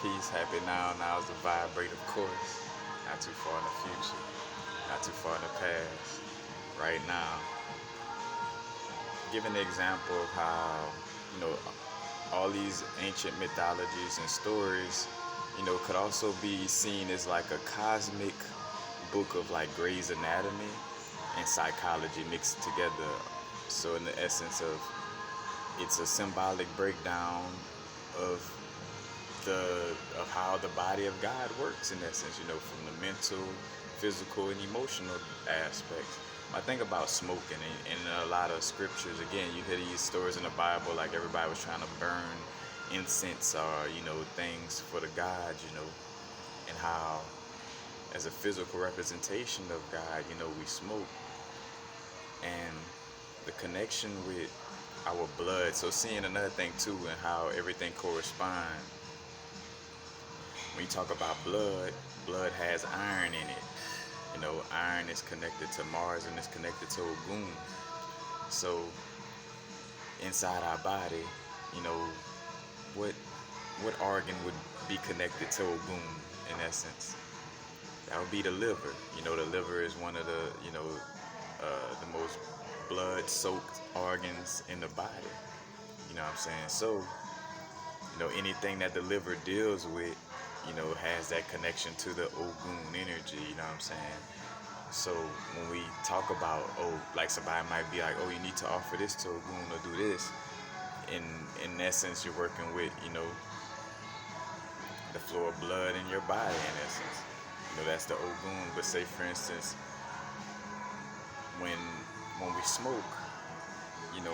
peace. Happy now. Now is the vibrate, of course. Not too far in the future. Not too far in the past. Right now. Giving the example of how, you know, all these ancient mythologies and stories, could also be seen as like a cosmic book of like Grey's Anatomy and psychology mixed together. So in the essence of it's a symbolic breakdown of of how the body of God works in essence, from the mental, physical, and emotional aspects. I think about smoking in a lot of scriptures. Again, you hear these stories in the Bible, like everybody was trying to burn incense or things for the gods, and how as a physical representation of God, we smoke, and the connection with our blood. So seeing another thing too, and how everything corresponds. When you talk about blood, blood has iron in it. Iron is connected to Mars and it's connected to Ogun. So inside our body, what organ would be connected to Ogun in essence? That would be the liver. The liver is one of the most blood-soaked organs in the body. You know what I'm saying? So, anything that the liver deals with, has that connection to the Ogun energy, you know what I'm saying? So when we talk about, like somebody might be like, you need to offer this to Ogun or do this. In essence, you're working with, the flow of blood in your body in essence. That's the Ogun. But say for instance, when we smoke,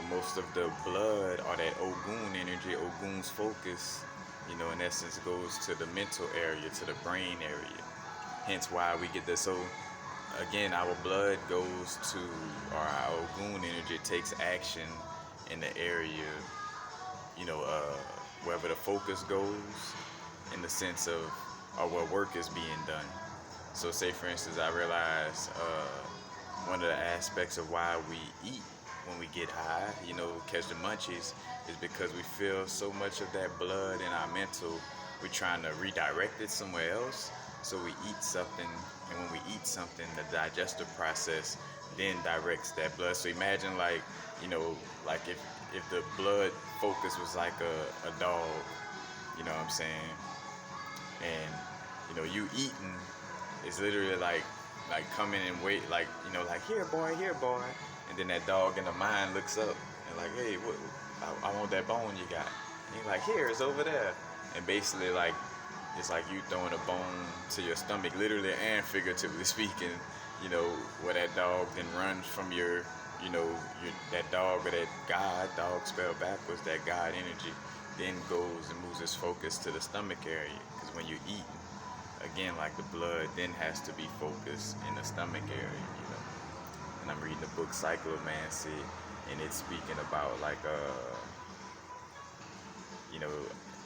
most of the blood or that Ogun energy, Ogun's focus, in essence goes to the mental area, to the brain area. Hence why we get this. So again, our blood goes to, or our Ogun energy takes action in the area, wherever the focus goes, in the sense of, or where work is being done. So say for instance, I realize one of the aspects of why we eat when we get high, catch the munchies, is because we feel so much of that blood in our mental, we're trying to redirect it somewhere else. So we eat something, and when we eat something, the digestive process then directs that blood. So imagine like if the blood focus was like a dog, you know what I'm saying? And you eating is literally like coming and wait, like here boy, and then that dog in the mind looks up and like, hey, what? I want that bone you got. And he's like, here, it's over there. And basically like it's like you throwing a bone to your stomach, literally and figuratively speaking, where that dog then runs from your that dog or that God, dog spelled backwards, that God energy, then goes and moves its focus to the stomach area. Because when you eat, again, like the blood then has to be focused in the stomach area, And I'm reading the book Psychedelic, and it's speaking about like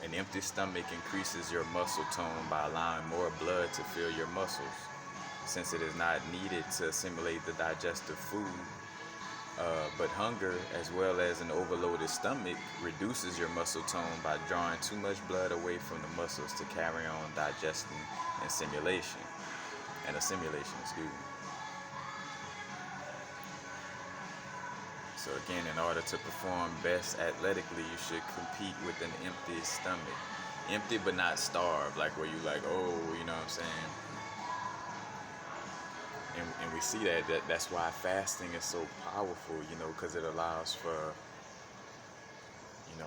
an empty stomach increases your muscle tone by allowing more blood to fill your muscles, since it is not needed to assimilate the digestive food. But hunger, as well as an overloaded stomach, reduces your muscle tone by drawing too much blood away from the muscles to carry on digesting and assimilation. So again, in order to perform best athletically, you should compete with an empty stomach. Empty but not starved, like where you like, you know what I'm saying? And we see that's why fasting is so powerful, because it allows for,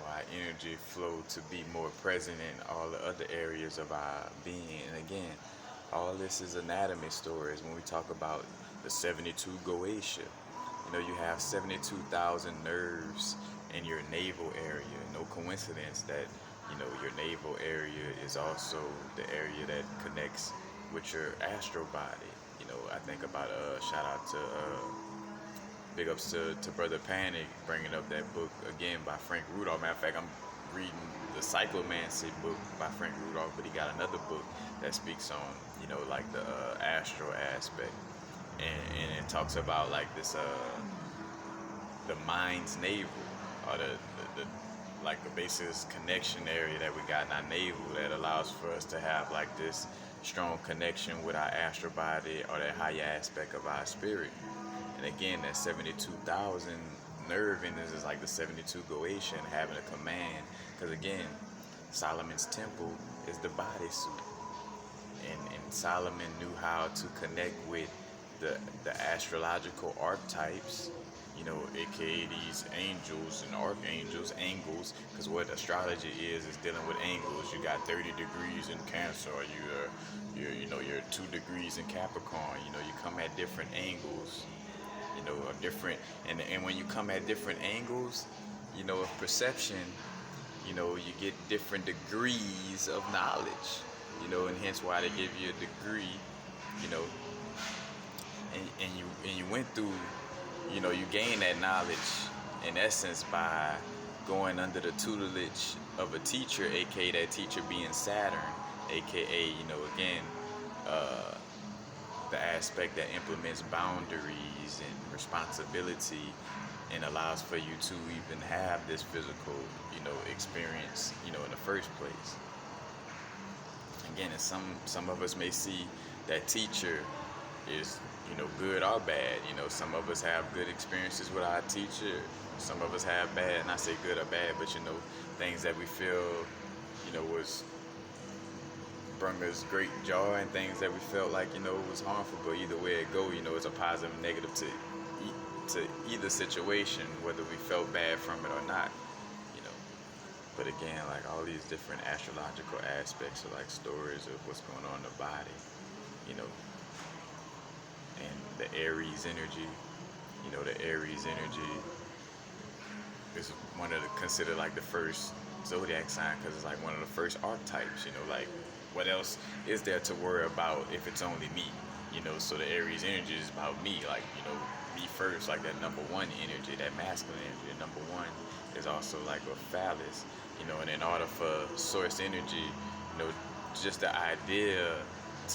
our energy flow to be more present in all the other areas of our being. And again, all this is anatomy stories. When we talk about the 72 Goetia, you have 72,000 nerves in your navel area. No coincidence that, your navel area is also the area that connects with your astral body. I think about shout out to big ups to Brother Panic, bringing up that book again by Frank Rudolph. Matter of fact, I'm reading the Psychomancy book by Frank Rudolph, but he got another book that speaks on like the astral aspect, and it talks about like this the mind's navel, or the like a basis connection area that we got in our navel that allows for us to have like this strong connection with our astral body or that higher aspect of our spirit. And again, that 72,000 nerve endings is like the 72 Goetia having a command. Because again, Solomon's temple is the bodysuit. And Solomon knew how to connect with the astrological archetypes, you know, aka these angels and archangels, angles, because what astrology is dealing with angles. You got 30 degrees in Cancer, or you're 2 degrees in Capricorn. You know, you come at different angles, you know, of different, and when you come at different angles, you know, of perception, you know, you get different degrees of knowledge, you know, and hence why they give you a degree, you know, and you went through, you know, you gain that knowledge in essence by going under the tutelage of a teacher, aka that teacher being Saturn, aka, you know, again, the aspect that implements boundaries and responsibility and allows for you to even have this physical, you know, experience, you know, in the first place. Again, and some of us may see that teacher is, you know, good or bad. You know, some of us have good experiences with our teacher. Some of us have bad, not say good or bad, but, you know, things that we feel, you know, was bring us great joy, and things that we felt like, you know, was harmful. But either way it go, you know, it's a positive and negative to either situation, whether we felt bad from it or not, you know. But again, like all these different astrological aspects are like stories of what's going on in the body, you know. And the Aries energy, you know, the Aries energy is one of the considered like the first zodiac sign, because it's like one of the first archetypes, you know. Like, what else is there to worry about if it's only me, you know? So the Aries energy is about me, like, you know, me first, like that number one energy, that masculine energy. Number one is also like a phallus, you know. And in order for source energy, you know, just the idea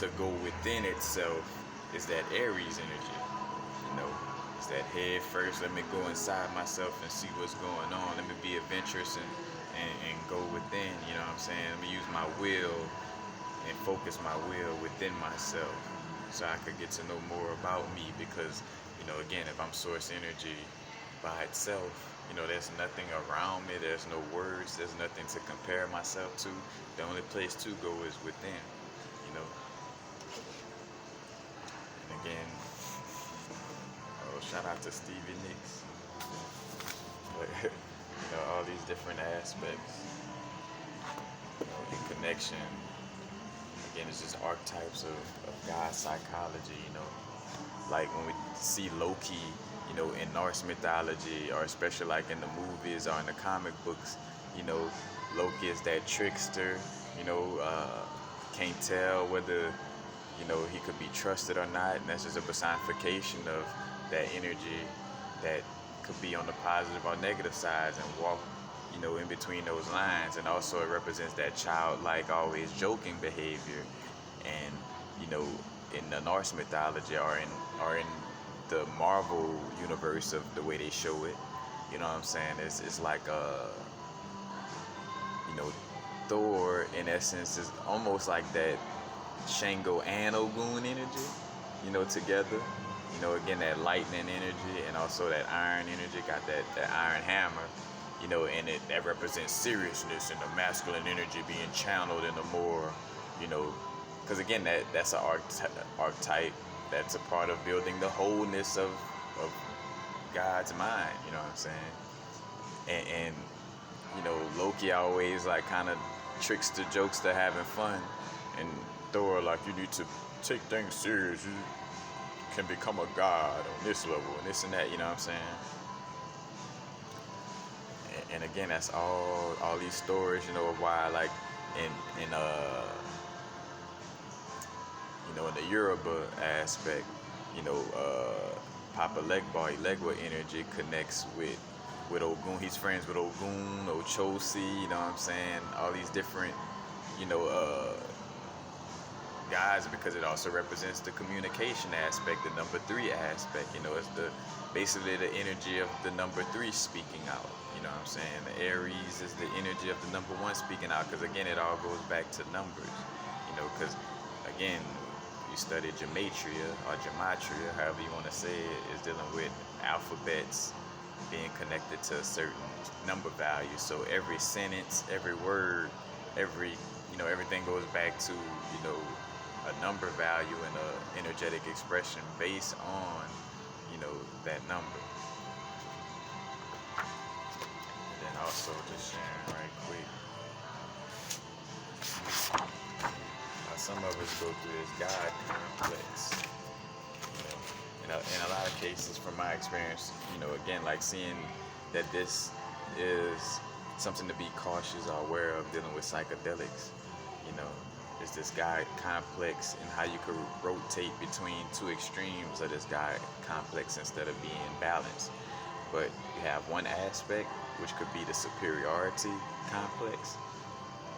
to go within itself is that Aries energy, you know. It's that head first, let me go inside myself and see what's going on. Let me be adventurous and go within, you know what I'm saying? Let me use my will and focus my will within myself so I could get to know more about me. Because, you know, again, if I'm source energy by itself, you know, there's nothing around me, there's no words, there's nothing to compare myself to. The only place to go is within, you know. And again, oh, shout out to Stevie Nicks. But, you know, all these different aspects, you know, in connection. Again, it's just archetypes of God's psychology, you know. Like when we see Loki, you know, in Norse mythology, or especially like in the movies or in the comic books, you know, Loki is that trickster, you know, can't tell whether, you know, he could be trusted or not. And that's just a personification of that energy that could be on the positive or negative sides and walk, you know, in between those lines. And also it represents that childlike, always joking behavior. And, you know, in the Norse mythology or in the Marvel universe of the way they show it, you know what I'm saying? It's like you know, Thor in essence is almost like that Shango and Ogun energy, you know, together. You know, again, that lightning energy and also that iron energy, got that iron hammer, you know, and that represents seriousness and the masculine energy being channeled in the more, you know, because again, that's an archetype that's a part of building the wholeness of God's mind, you know what I'm saying? And you know, Loki always like kind of tricks the jokester having fun, and Thor like, you need to take things serious. You can become a god on this level and this and that, you know what I'm saying? And again, that's all these stories, you know, of why, like in you know, in the Yoruba aspect, you know, Papa Legba energy connects with Ogun. He's friends with Ogun, Ochosi, you know what I'm saying? All these different, you know, guys, because it also represents the communication aspect, the number 3 aspect. You know, it's basically the energy of the number 3 speaking out. You know what I'm saying? The Aries is the energy of the number 1 speaking out, because again, it all goes back to numbers. You know, because again, you study gematria or gematria, however you want to say it, is dealing with alphabets being connected to a certain number value. So every sentence, every word, everything goes back to, a number value and a energetic expression based on, that number. And then also just sharing right quick, some of us go through this God complex. In a lot of cases, from my experience, again, like seeing that this is something to be cautious or aware of dealing with psychedelics. Is this God complex and how you could rotate between two extremes of this God complex instead of being balanced. But you have one aspect, which could be the superiority complex,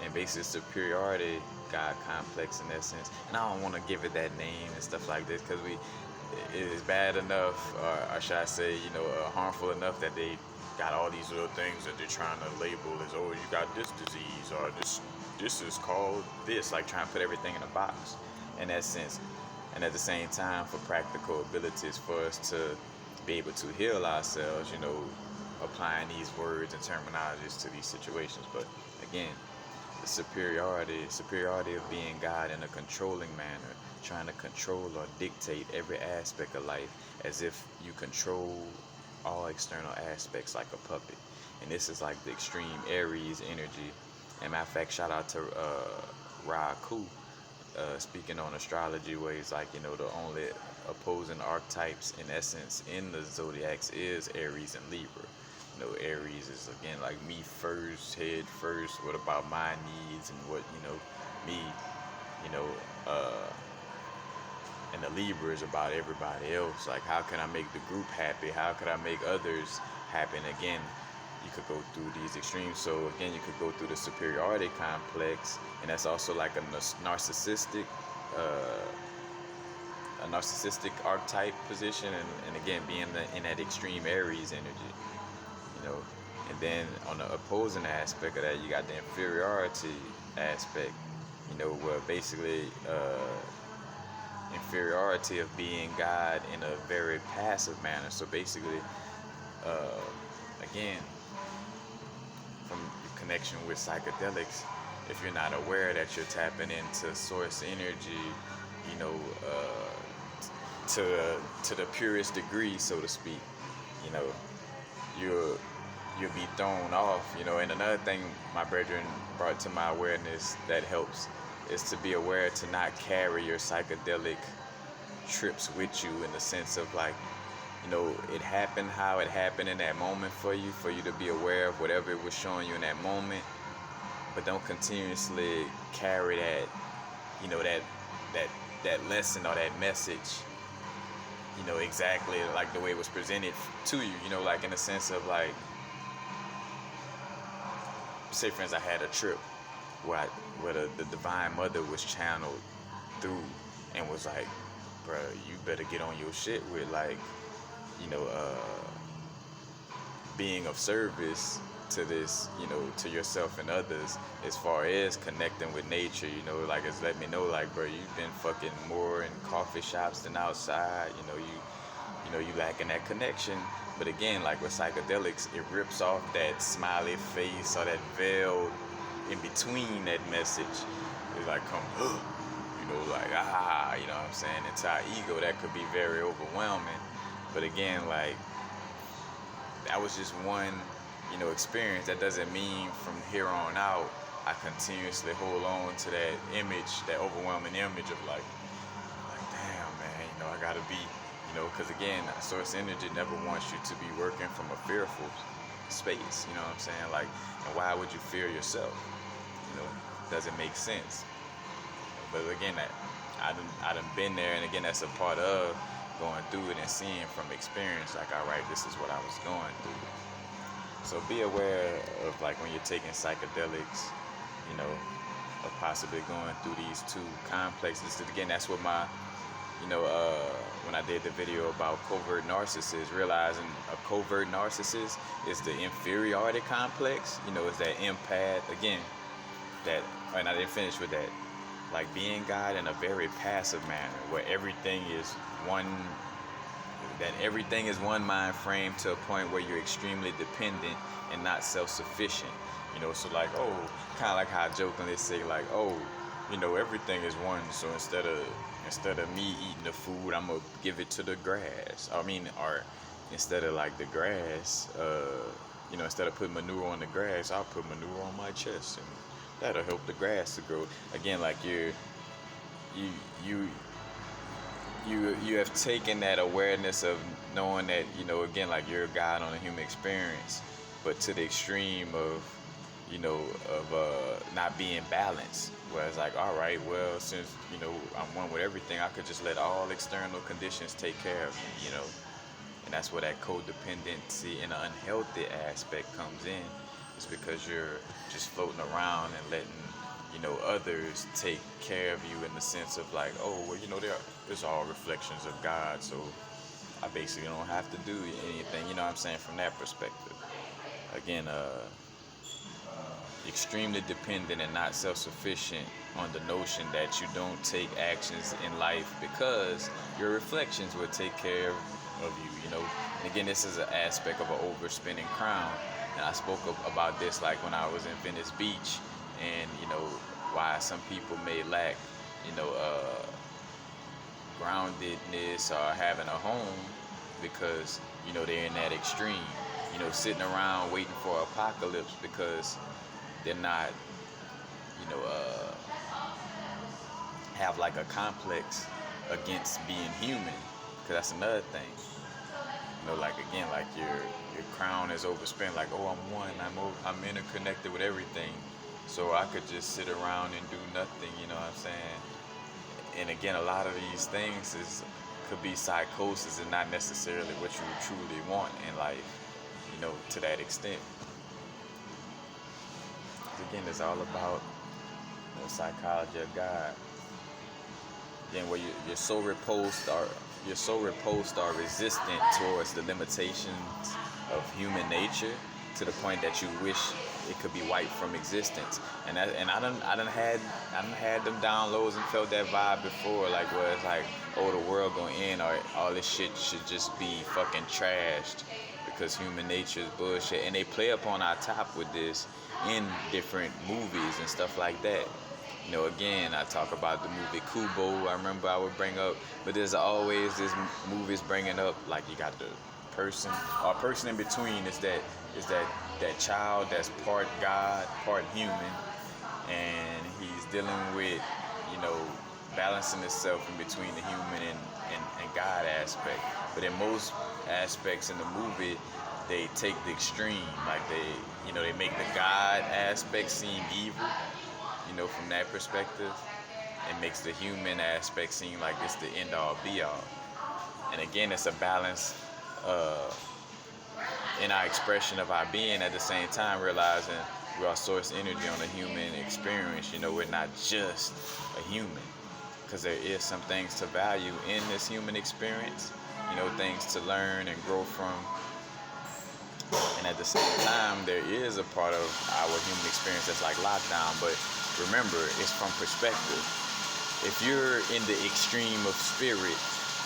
and basically superiority God complex in that sense. And I don't want to give it that name and stuff like this, because it is bad enough, or should I say, harmful enough that they got all these little things that they're trying to label as, oh, you got this disease, or this is called this, like trying to put everything in a box in that sense. And at the same time, for practical abilities for us to be able to heal ourselves, applying these words and terminologies to these situations. But again, the superiority of being God in a controlling manner, trying to control or dictate every aspect of life as if you control all external aspects like a puppet. And this is like the extreme Aries energy. And matter of fact, shout out to Raku, speaking on astrology, where he's like, the only opposing archetypes in essence in the zodiacs is Aries and Libra. Aries is again like me first, head first. What about my needs and what me, and the Libra is about everybody else. Like, how can I make the group happy? How can I make others happy? And again, you could go through these extremes. So again, you could go through the superiority complex, and that's also like a narcissistic archetype position, and again, being in that extreme Aries energy. And then on the opposing aspect of that, you got the inferiority aspect, where basically inferiority of being God in a very passive manner. So basically, again, from connection with psychedelics, if you're not aware that you're tapping into source energy, to the purest degree, so to speak, you'll be thrown off, And another thing my brethren brought to my awareness that helps is to be aware to not carry your psychedelic trips with you, in the sense of like, it happened how it happened in that moment for you to be aware of whatever it was showing you in that moment, but don't continuously carry that, that lesson or that message, exactly like the way it was presented to you, like in the sense of like, say for instance, I had a trip where the Divine Mother was channeled through and was like, bruh, you better get on your shit with like, being of service to this, to yourself and others, as far as connecting with nature, like it's let me know like, bro, you've been fucking more in coffee shops than outside, you lacking that connection. But again, like with psychedelics, it rips off that smiley face or that veil in between that message. It's like, come, like, you know what I'm saying? Into our ego, that could be very overwhelming. But again, like, that was just one, experience. That doesn't mean from here on out, I continuously hold on to that image, that overwhelming image of like damn, man, I gotta be, because again, source energy never wants you to be working from a fearful space, you know what I'm saying? Like, and why would you fear yourself? Doesn't make sense. But again, I done been there, and again, that's a part of going through it and seeing from experience, like, all right, this is what I was going through. So be aware of like when you're taking psychedelics, of possibly going through these two complexes. Again, that's what my when I did the video about covert narcissists, realizing a covert narcissist is the inferiority complex. Is that empath again? That, and I didn't finish with that. Like being God in a very passive manner, where everything is one mind frame to a point where you're extremely dependent and not self-sufficient. So like, kind of like how I jokingly say like, everything is one. So instead of me eating the food, I'm gonna give it to the grass. Or instead of like the grass, instead of putting manure on the grass, I'll put manure on my chest, and that'll help the grass to grow. Again, like you have taken that awareness of knowing that, again, like you're a guide on a human experience, but to the extreme of not being balanced, where it's like, all right, well, since I'm one with everything, I could just let all external conditions take care of me. And that's where that codependency and an unhealthy aspect comes in. It's because you're just floating around and letting others take care of you, in the sense of like, it's all reflections of God, so I basically don't have to do anything, what I'm saying, from that perspective. Again, extremely dependent and not self-sufficient on the notion that you don't take actions in life because your reflections will take care of you, And again, this is an aspect of an overspinning crown, and I spoke about this like when I was in Venice Beach, and why some people may lack groundedness or having a home, because they're in that extreme, sitting around waiting for apocalypse because they're not have like a complex against being human, because that's another thing. Like again, like your crown is overspent, like, I'm one, I'm interconnected with everything, so I could just sit around and do nothing, what I'm saying? And again, a lot of these things could be psychosis and not necessarily what you truly want in life, to that extent. Again, it's all about psychology of God. Again, where you're so repulsed or resistant towards the limitations of human nature, to the point that you wish it could be wiped from existence. And I done had them downloads and felt that vibe before, like where it's like, the world gonna end, or all this shit should just be fucking trashed because human nature is bullshit. And they play upon our top with this in different movies and stuff like that. Again, I talk about the movie Kubo, I remember I would bring up, but there's always this movies bringing up, like, you got the person in between, is that child that's part God, part human, and he's dealing with, balancing itself in between the human and God aspect. But in most aspects in the movie, they take the extreme, like they make the God aspect seem evil, from that perspective. It makes the human aspect seem like it's the end all be all. And again, it's a balance in our expression of our being, at the same time realizing we are source energy on a human experience. We're not just a human, because there is some things to value in this human experience, things to learn and grow from. And at the same time, there is a part of our human experience that's like lockdown. But remember, it's from perspective. If you're in the extreme of spirit,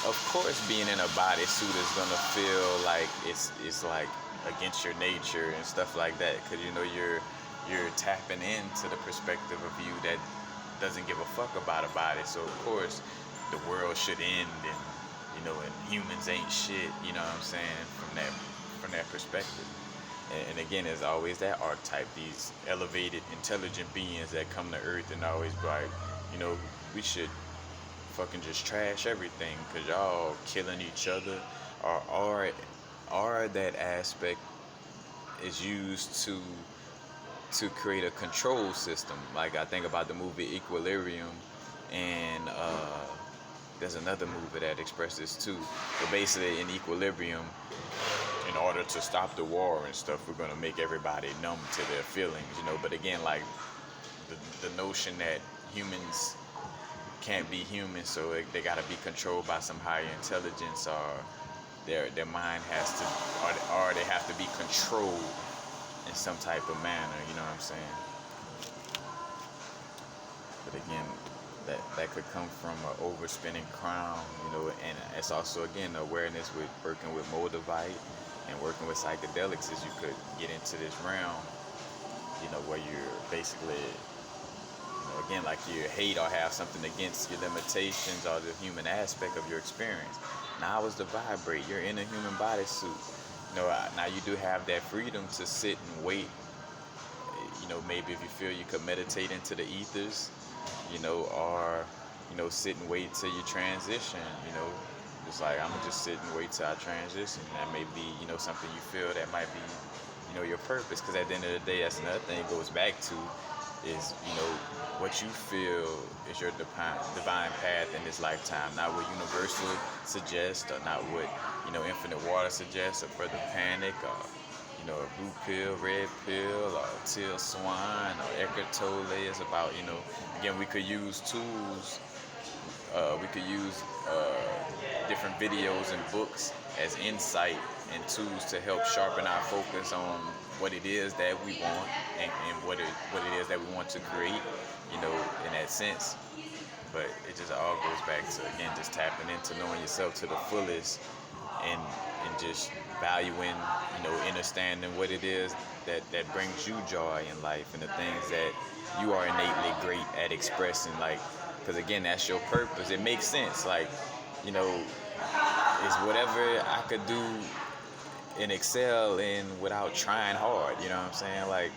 of course being in a bodysuit is gonna feel like it's like against your nature and stuff like that, because you're tapping into the perspective of you that doesn't give a fuck about a body. So of course the world should end, and and humans ain't shit, what I'm saying, from that perspective. And again, there's always that archetype, these elevated, intelligent beings that come to Earth and always be like, we should fucking just trash everything because y'all killing each other, or that aspect is used to create a control system. Like I think about the movie Equilibrium, and there's another movie that expresses this too. But basically in Equilibrium, in order to stop the war and stuff, we're gonna make everybody numb to their feelings, But again, like the notion that humans can't be human, so they got to be controlled by some higher intelligence, or their mind has to, or they have to be controlled in some type of manner. You know what I'm saying? But again, that could come from an overspinning crown, you know, and it's also, again, awareness with working with Moldavite and working with psychedelics, is you could get into this realm, you know, where you're basically, you know, again, like you hate or have something against your limitations or the human aspect of your experience. Now is to vibrate. You're in a human bodysuit. You know, now you do have that freedom to sit and wait. You know, maybe if you feel you could meditate into the ethers, you know, or, you know, sit and wait till you transition, you know. It's like, I'm gonna just sit and wait till I transition. That may be, you know, something you feel that might be, you know, your purpose. Because at the end of the day, that's another thing it goes back to, is, you know, what you feel is your divine path in this lifetime. Not what universal suggests, or not what, you know, infinite water suggests, or further panic, or, you know, a blue pill, red pill, or Till Swan, or Eckhart Tolle. Is about, you know, again, we could use tools, we could use different videos and books as insight and tools to help sharpen our focus on what it is that we want, and what it is that we want to create, you know, in that sense. But it just all goes back to, again, just tapping into knowing yourself to the fullest, and just valuing, you know, understanding what it is that brings you joy in life, and the things that you are innately great at expressing. Like, because again, that's your purpose. It makes sense. Like, you know, it's whatever I could do and excel in without trying hard. You know what I'm saying? Like,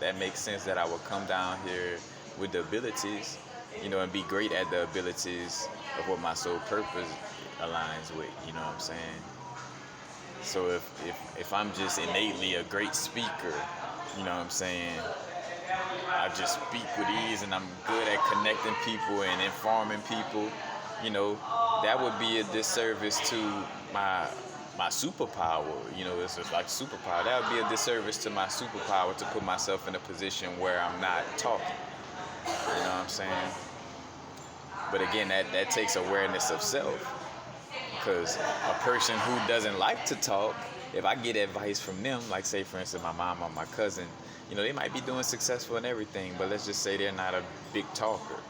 that makes sense that I would come down here with the abilities, you know, and be great at the abilities of what my soul purpose aligns with. You know what I'm saying? So if I'm just innately a great speaker, you know what I'm saying, I just speak with ease, and I'm good at connecting people and informing people, you know, that would be a disservice to my superpower. You know, it's just like superpower. That would be a disservice to my superpower, to put myself in a position where I'm not talking. You know what I'm saying? But again, that takes awareness of self. Because a person who doesn't like to talk, if I get advice from them, like say for instance my mom or my cousin, you know, they might be doing successful and everything, but let's just say they're not a big talker,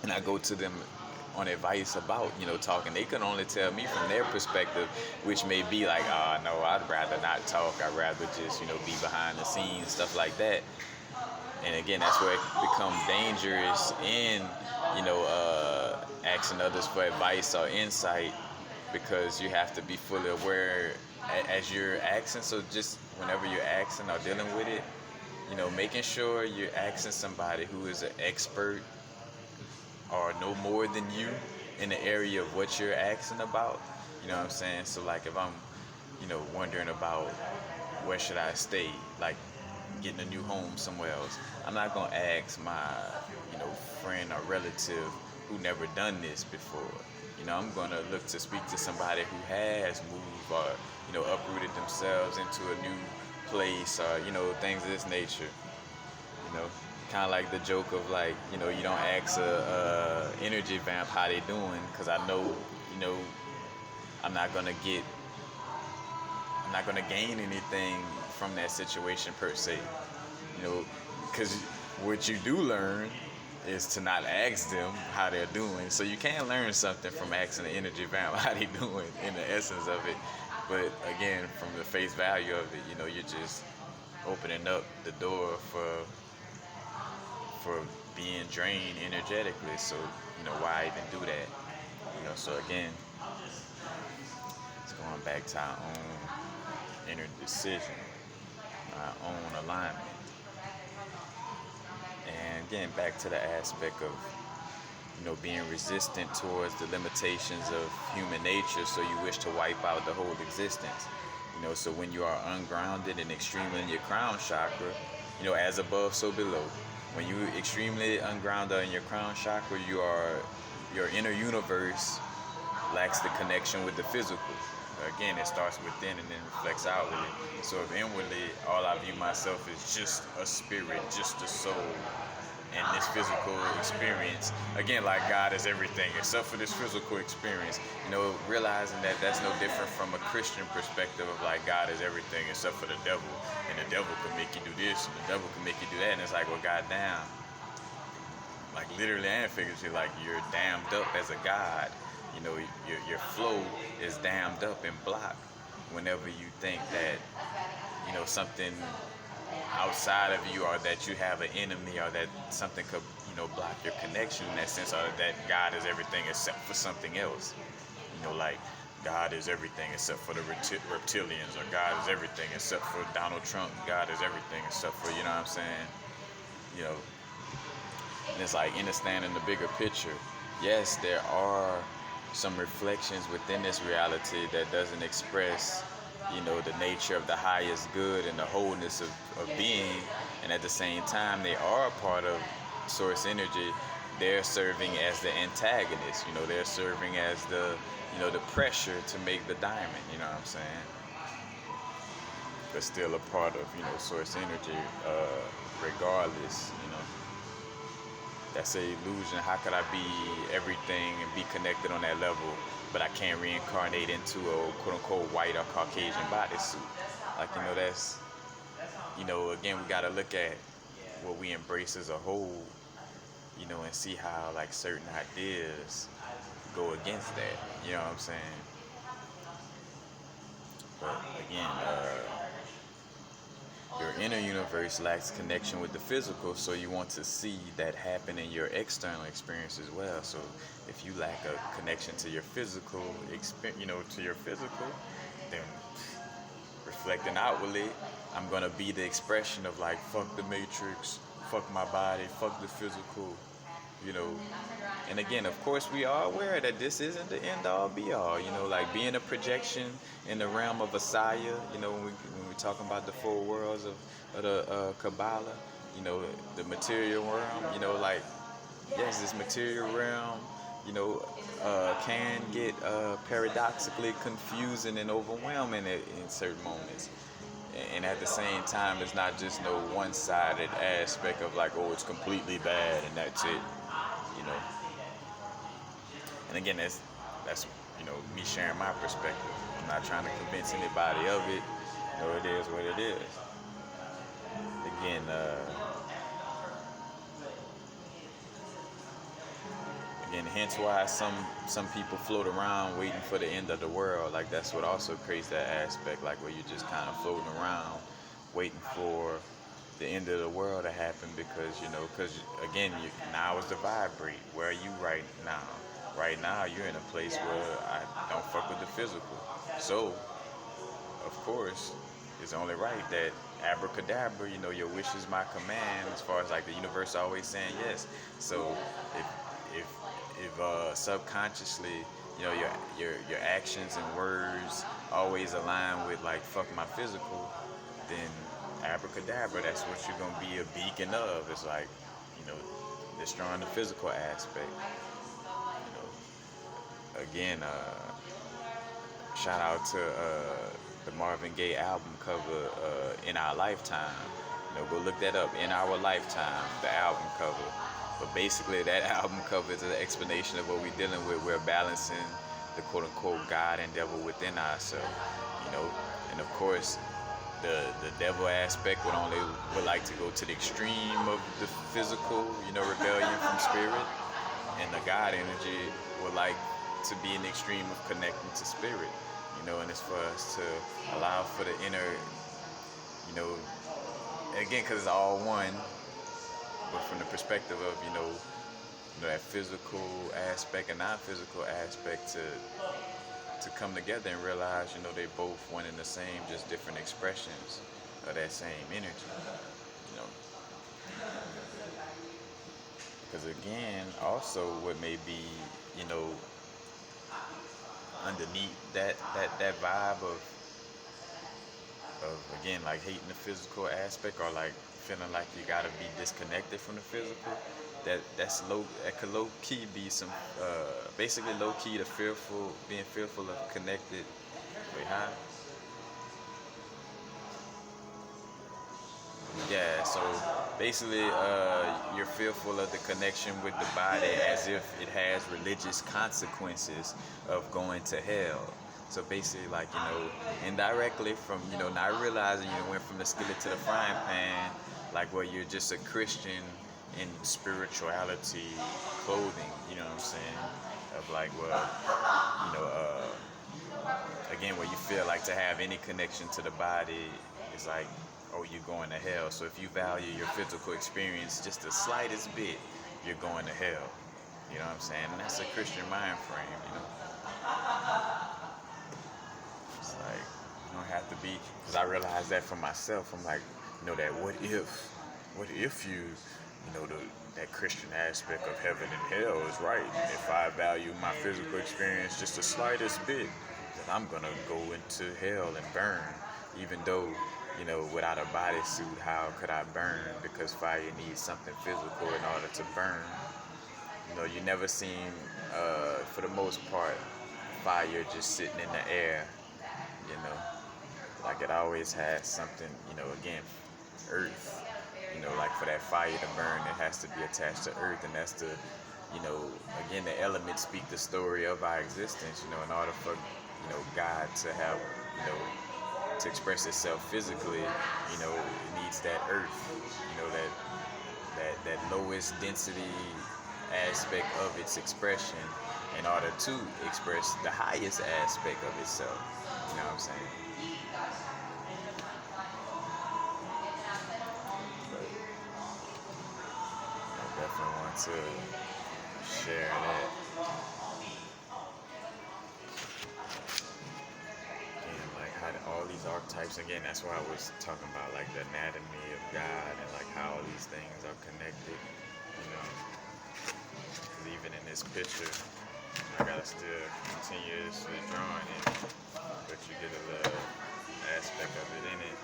and I go to them on advice about, you know, talking, they can only tell me from their perspective, which may be like, oh no, I'd rather not talk, I'd rather just, you know, be behind the scenes, stuff like that. And again, that's where it becomes dangerous in, you know, asking others for advice or insight, because you have to be fully aware as you're asking. So just whenever you're asking or dealing with it, you know, making sure you're asking somebody who is an expert or no more than you in the area of what you're asking about. You know what I'm saying? So like if I'm, you know, wondering about where should I stay, like getting a new home somewhere else, I'm not gonna ask my, you know, friend or relative who never done this before. You know, I'm gonna look to speak to somebody who has moved or, you know, uprooted themselves into a new place, or, you know, things of this nature. You know, kind of like the joke of like, you know, you don't ask a energy vamp how they doing, because I know, you know, I'm not gonna gain anything from that situation per se. You know, because what you do learn is to not ask them how they're doing. So you can learn something from asking the energy vamp how they doing in the essence of it. But again, from the face value of it, you know, you're just opening up the door for being drained energetically. So, you know, why even do that? You know, so again, it's going back to our own inner decision, our own alignment. And again, back to the aspect of, you know, being resistant towards the limitations of human nature, so you wish to wipe out the whole existence. You know, so when you are ungrounded and extremely in your crown chakra, you know, as above, so below. When you extremely ungrounded in your crown chakra, your inner universe lacks the connection with the physical. Again, it starts within and then reflects outwardly. So if inwardly all I view myself as just a spirit, just a soul, and this physical experience, again, like God is everything except for this physical experience, realizing that that's no different from a Christian perspective of like God is everything except for the devil, and the devil could make you do this and the devil could make you do that, and it's like, well, goddamn, like literally and figuratively, like you're dammed up as a god. Your flow is dammed up and blocked whenever you think that something outside of you, or that you have an enemy, or that something could block your connection in that sense, or that God is everything except for something else. Like God is everything except for the reptilians, or God is everything except for Donald Trump. God is everything except for, what I'm saying? You know, and it's like understanding the bigger picture. Yes, there are some reflections within this reality that doesn't express, the nature of the highest good and the wholeness of being. And at the same time, they are a part of source energy. They're serving as the antagonist. They're serving as the, the pressure to make the diamond. You know what I'm saying? But still a part of, source energy, regardless. That's an illusion. How could I be everything and be connected on that level, but I can't reincarnate into a quote-unquote white or Caucasian bodysuit? Like, that's, again, we got to look at what we embrace as a whole, and see how, like, certain ideas go against that. You know what I'm saying? But, again, your inner universe lacks connection with the physical, so you want to see that happen in your external experience as well. So if you lack a connection to your physical then reflecting outwardly, I'm gonna be the expression of like, fuck the matrix, fuck my body, fuck the physical, And again, of course, we are aware that this isn't the end all be all, like being a projection in the realm of Asaya, when we're talking about the four worlds of the Kabbalah, the material realm, like, yes, this material realm, can get paradoxically confusing and overwhelming in certain moments. And at the same time, it's not just no one-sided aspect of like, oh, it's completely bad and that's it. And again, that's me sharing my perspective. I'm not trying to convince anybody of it. It is what it is. Again, hence why some people float around waiting for the end of the world. Like, that's what also creates that aspect, like where you're just kind of floating around waiting for the end of the world to happen, because again, now is the vibrate. Where are you right now? Right now, you're in a place where I don't fuck with the physical. So, of course, it's only right that abracadabra, your wish is my command, as far as like the universe always saying yes. So, if subconsciously, your actions and words always align with like, fuck my physical, then abracadabra, that's what you're gonna be a beacon of. It's like, destroying the physical aspect. Again, shout out to the Marvin Gaye album cover, In Our Lifetime. Go look that up, In Our Lifetime, the album cover. But basically, that album cover is an explanation of what we're dealing with. We're balancing the quote-unquote God and devil within ourselves, and of course, the devil aspect would like to go to the extreme of the physical, rebellion from spirit, and the God energy would like to be in the extreme of connecting to spirit, and it's for us to allow for the inner, again, because it's all one, but from the perspective of, that physical aspect and non-physical aspect to come together and realize, they both one and the same, just different expressions of that same energy, Because again, also what may be, underneath that vibe of again, like hating the physical aspect, or like feeling like you gotta be disconnected from the physical, that could low key be some basically low key being fearful of connected. Wait, huh? Yeah, so Basically, you're fearful of the connection with the body as if it has religious consequences of going to hell. So basically, like, indirectly from, not realizing you went from the skillet to the frying pan, like where you're just a Christian in spirituality clothing, you know what I'm saying? Of like, well, you know, again, where you feel like to have any connection to the body is like, oh, you're going to hell. So if you value your physical experience just the slightest bit, you're going to hell. You know what I'm saying? And that's a Christian mind frame. It's like, you don't have to be, because I realized that for myself. I'm like, that what if that Christian aspect of heaven and hell is right. If I value my physical experience just the slightest bit, then I'm going to go into hell and burn. Even though, without a bodysuit, how could I burn? Because fire needs something physical in order to burn. You never seen, for the most part, fire just sitting in the air, like it always has something, again, earth. Like for that fire to burn, it has to be attached to earth, and that's the, again, the elements speak the story of our existence. In order for, God to have, to express itself physically, it needs that earth, that lowest density aspect of its expression in order to express the highest aspect of itself. You know what I'm saying? Definitely want to share that. And like how all these archetypes, again, that's why I was talking about like the anatomy of God and like how all these things are connected. Because even in this picture, I gotta still continuously drawing it, but you get a little aspect of it in it.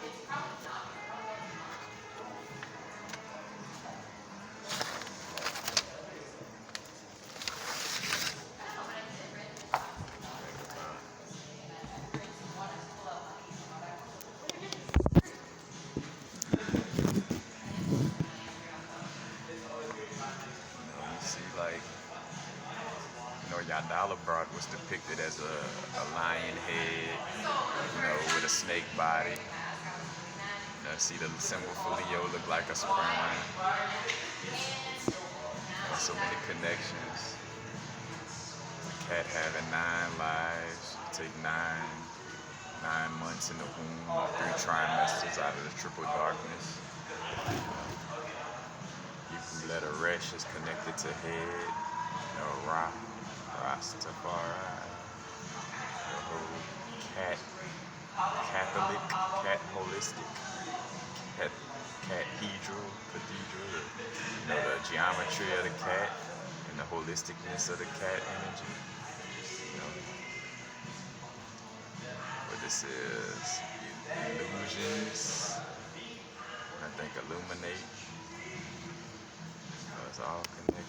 Yadalabroad was depicted as a lion head, with a snake body. See the symbol for Leo look like a sperm. So many connections. The cat having 9 lives. Take 9 months in the womb, 3 trimesters out of the triple darkness. You let a resh is connected to head, Ra. Rastafari, the whole Catholic, cat holistic, cathedral, the geometry of the cat and the holisticness of the cat energy. But this is illusions, I think illuminate. It's all connected.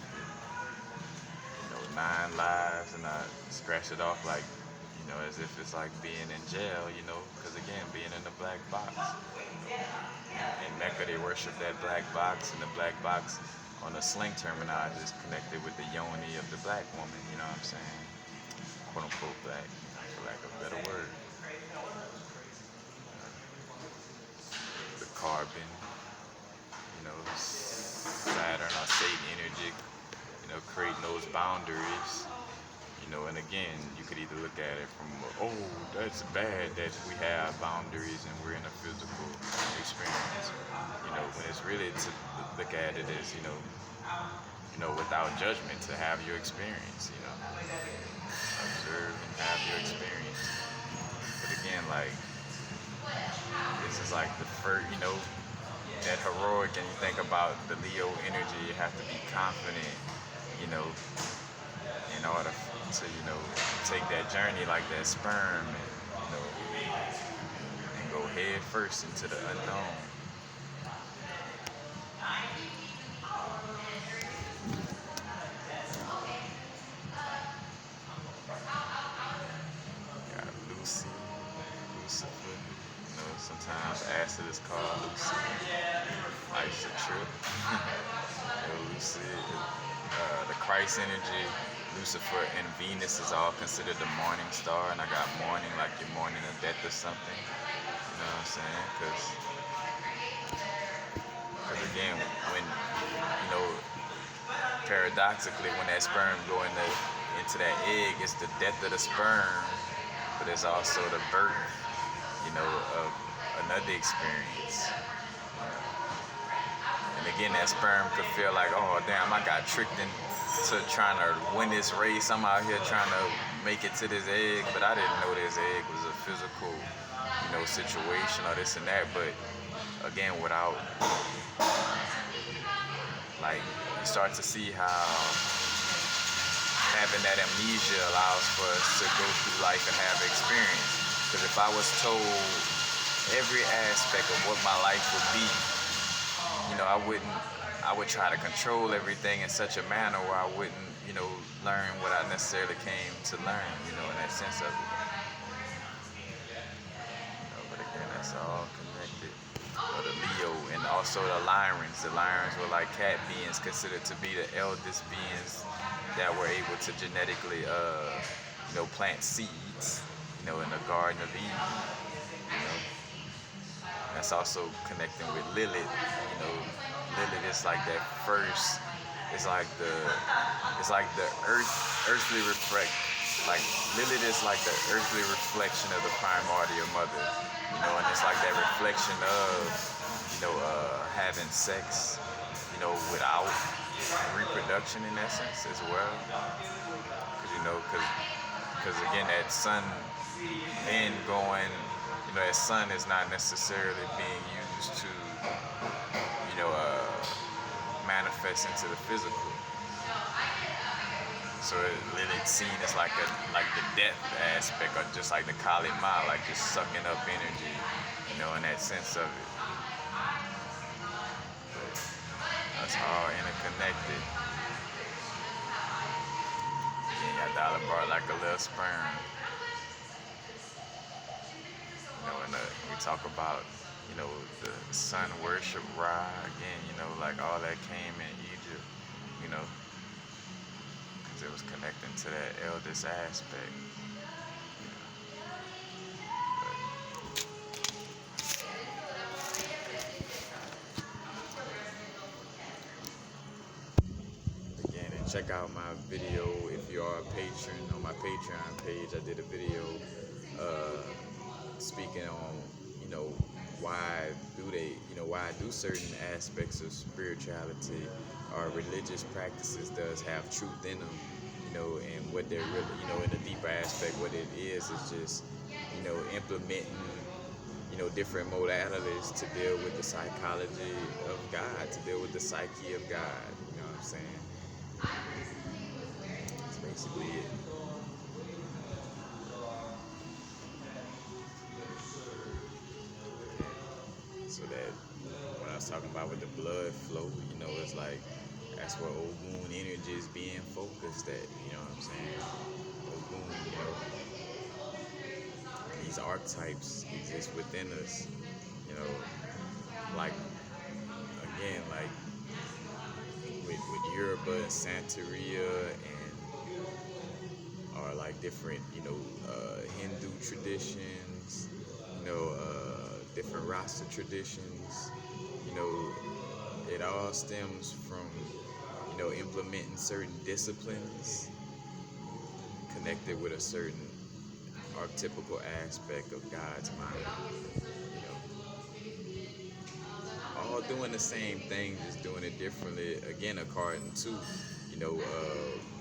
9 lives, and I scratch it off like, as if it's like being in jail, because again, being in the black box. In Mecca, they worship that black box, and the black box on the slang terminology is connected with the yoni of the black woman, you know what I'm saying? Quote unquote black, for lack of a better word. The carbon, Saturn or Satan energy, creating those boundaries, and again, you could either look at it from, oh, that's bad that we have boundaries and we're in a physical experience, when it's really to look at it as, without judgment, to have your experience, observe and have your experience. But again, like, this is like the first, that heroic, and you think about the Leo energy, you have to be confident, in order to, take that journey like that sperm and go head first into the unknown. Got Lucy, Lucifer, sometimes acid is called Lucy. Life's a trip. Christ energy, Lucifer, and Venus is all considered the morning star, and I got morning like your morning of death or something. You know what I'm saying? Because again, when you know, paradoxically, when that sperm go into that egg, it's the death of the sperm, but it's also the birth, you know, of another experience. And again, that sperm could feel like, oh damn, I got tricked into trying to win this race. I'm out here trying to make it to this egg, but I didn't know this egg was a physical, you know, situation or this and that. But again, without, like, you start to see how having that amnesia allows for us to go through life and have experience. Because if I was told every aspect of what my life would be, you know, I would try to control everything in such a manner where I wouldn't, you know, learn what I necessarily came to learn, you know, in that sense of it. You know, but again, that's all connected. The Leo and also the Lyrans. The Lyrans were like cat beings, considered to be the eldest beings that were able to genetically, you know, plant seeds, you know, in the Garden of Eden. You know, that's also connecting with Lilith. You know, Lilith is like that first. It's like the earthly reflect. Like Lilith is like the earthly reflection of the primordial mother. You know, and it's like that reflection of, you know, having sex, you know, without reproduction in essence as well. Because, you know, because again, that sun then going, you know, that sun is not necessarily being used to, you know, manifest into the physical. So Lilith's seen as like the death aspect, or just like the Kali Ma, like just sucking up energy, you know, in that sense of it. But that's all interconnected. You got dollar bar like a little sperm. You know, and we talk about, you know, the sun worship Ra again, you know, like all that came in Egypt, you know. It was connecting to that eldest aspect. But again, and check out my video if you are a patron. On my Patreon page, I did a video speaking on, you know, why do certain aspects of spirituality or religious practices does have truth in them, you know, and what they're really, you know, in a deeper aspect, what it is just, you know, implementing, you know, different modalities to deal with the psychology of God, to deal with the psyche of God, you know what I'm saying? That's basically it. So that what I was talking about with the blood flow, you know, it's like that's where Ogun energy is being focused at, you know what I'm saying? Ogun, you know, these archetypes exist within us, you know, like again, like with Yoruba and Santeria and or like different, you know, Hindu traditions, you know, different Rasta traditions, you know, it all stems from, you know, implementing certain disciplines connected with a certain archetypical aspect of God's mind, you know, all doing the same thing, just doing it differently, again, according to, you know,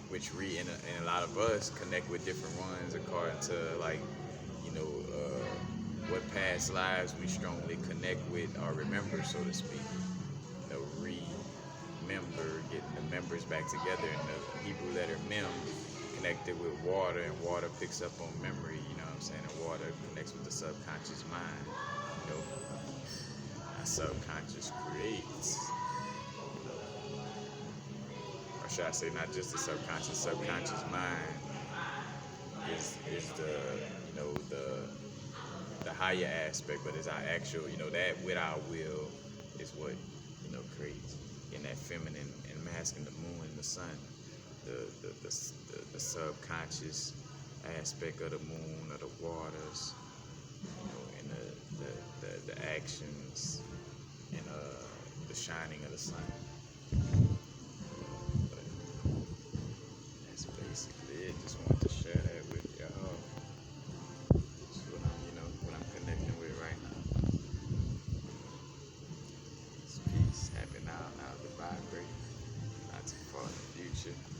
which and a lot of us connect with different ones according to, like, you know, what past lives we strongly connect with or remember, so to speak. You know, remember, getting the members back together, and the Hebrew letter mem connected with water, and water picks up on memory, you know what I'm saying, and water connects with the subconscious mind, you know, our subconscious creates, or should I say not just the subconscious mind is the, you know, the higher aspect, but it's our actual, you know, that with our will is what, you know, creates in that feminine and masculine, the moon and the sun, the subconscious aspect of the moon, of the waters, and the actions, and the shining of the sun. But that's basically it. Just wanted to share that with y'all. That's what I'm connecting with right now. It's peace, happy now, the vibrate, not too far in the future.